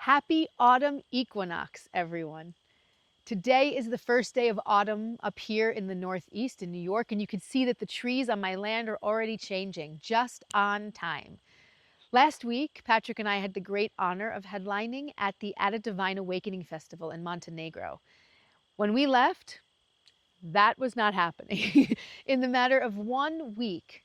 Happy autumn equinox, everyone. Today is the first day of autumn up here in the Northeast in New York, and you can see that the trees on my land are already changing just on time. Last week, Patrick and I had the great honor of headlining at the At a Divine Awakening Festival in Montenegro. When we left, that was not happening. In the matter of 1 week,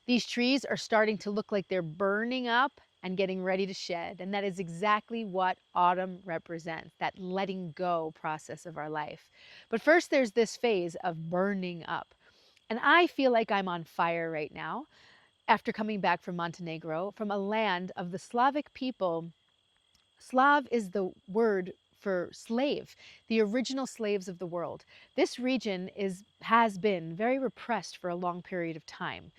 these trees are starting to look like they're burning up and getting ready to shed. And that is exactly what autumn represents, that letting go process of our life. But first, there's this phase of burning up. And I feel like I'm on fire right now after coming back from Montenegro, from a land of the Slavic people. Slav is the word for slave, the original slaves of the world. This region has been very repressed for a long period of time,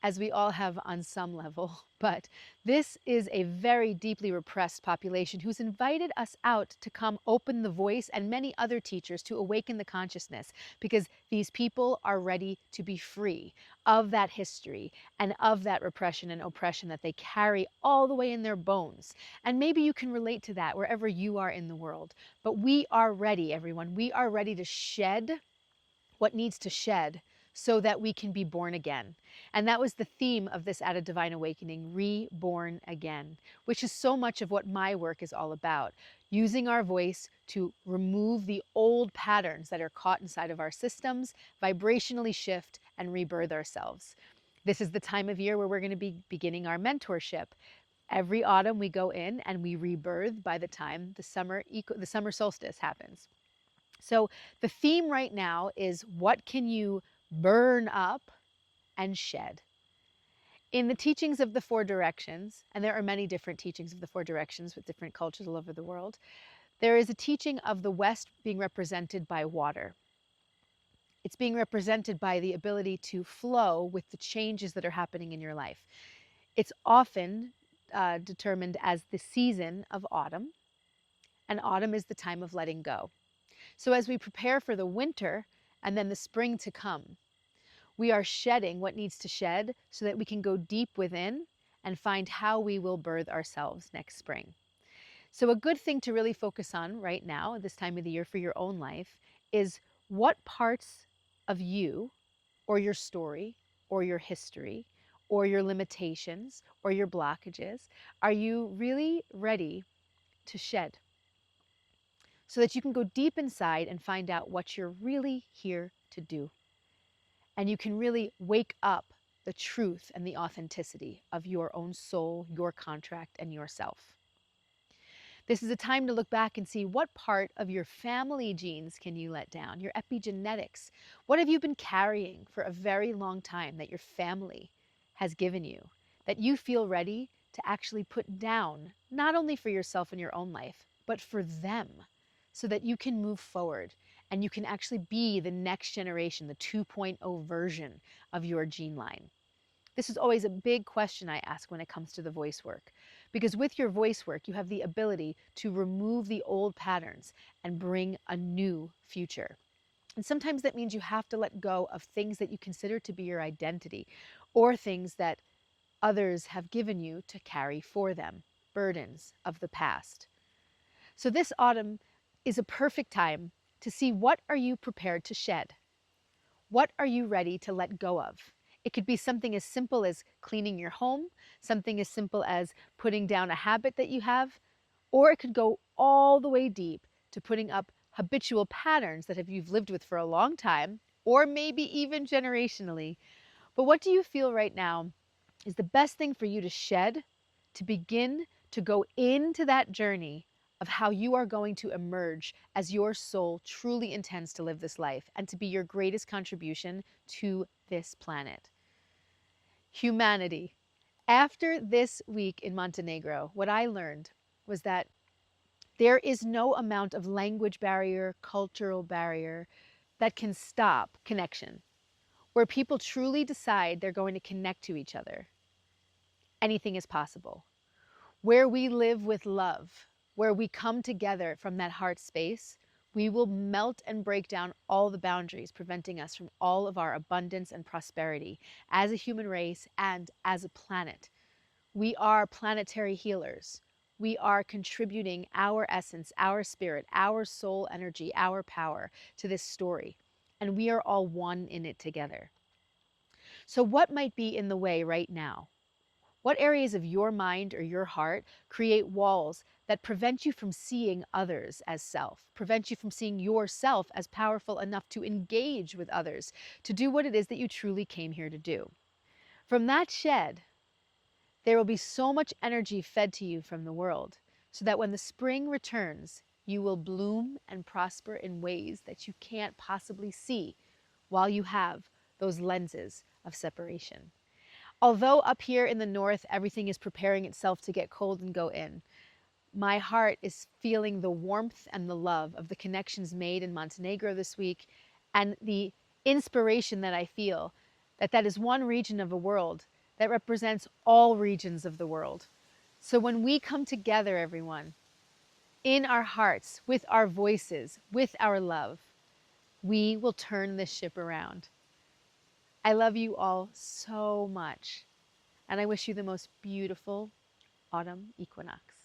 as we all have on some level. But this is a very deeply repressed population who's invited us out to come open the voice, and many other teachers to awaken the consciousness, because these people are ready to be free of that history and of that repression and oppression that they carry all the way in their bones. And maybe you can relate to that wherever you are in the world. But we are ready, everyone. We are ready to shed what needs to shed so that we can be born again. And that was the theme of this At a Divine Awakening, reborn again, which is so much of what my work is all about. Using our voice to remove the old patterns that are caught inside of our systems, vibrationally shift and rebirth ourselves. This is the time of year where we're going to be beginning our mentorship. Every autumn we go in and we rebirth by the time the summer solstice happens. So the theme right now is, what can you burn up and shed? In the teachings of the Four Directions, and there are many different teachings of the Four Directions with different cultures all over the world, there is a teaching of the West being represented by water. It's being represented by the ability to flow with the changes that are happening in your life. It's often determined as the season of autumn, and autumn is the time of letting go. So as we prepare for the winter and then the spring to come, we are shedding what needs to shed so that we can go deep within and find how we will birth ourselves next spring. So a good thing to really focus on right now, at this time of the year for your own life, is what parts of you or your story or your history or your limitations or your blockages are you really ready to shed, so that you can go deep inside and find out what you're really here to do. And you can really wake up the truth and the authenticity of your own soul, your contract, and yourself. This is a time to look back and see what part of your family genes can you let down, your epigenetics. What have you been carrying for a very long time that your family has given you, that you feel ready to actually put down, not only for yourself and your own life, but for them, so that you can move forward and you can actually be the next generation, the 2.0 version of your gene line. This is always a big question I ask when it comes to the voice work, because with your voice work, you have the ability to remove the old patterns and bring a new future. And sometimes that means you have to let go of things that you consider to be your identity, or things that others have given you to carry for them, burdens of the past. So this autumn is a perfect time to see, what are you prepared to shed? What are you ready to let go of? It could be something as simple as cleaning your home, something as simple as putting down a habit that you have, or it could go all the way deep to putting up habitual patterns that you've lived with for a long time, or maybe even generationally. But what do you feel right now is the best thing for you to shed, to begin to go into that journey of how you are going to emerge as your soul truly intends to live this life and to be your greatest contribution to this planet? Humanity. After this week in Montenegro, what I learned was that there is no amount of language barrier, cultural barrier that can stop connection. Where people truly decide they're going to connect to each other, anything is possible. Where we live with love, where we come together from that heart space, we will melt and break down all the boundaries preventing us from all of our abundance and prosperity as a human race and as a planet. We are planetary healers. we are contributing our essence, our spirit, our soul energy, our power to this story. And we are all one in it together. So, what might be in the way right now? What areas of your mind or your heart create walls that prevent you from seeing others as self, prevent you from seeing yourself as powerful enough to engage with others, to do what it is that you truly came here to do? From that shed, there will be so much energy fed to you from the world, so that when the spring returns, you will bloom and prosper in ways that you can't possibly see while you have those lenses of separation. Although up here in the north, everything is preparing itself to get cold and go in, my heart is feeling the warmth and the love of the connections made in Montenegro this week, and the inspiration that I feel that that is one region of the world that represents all regions of the world. So when we come together, everyone, in our hearts, with our voices, with our love, we will turn this ship around. I love you all so much, and I wish you the most beautiful autumn equinox.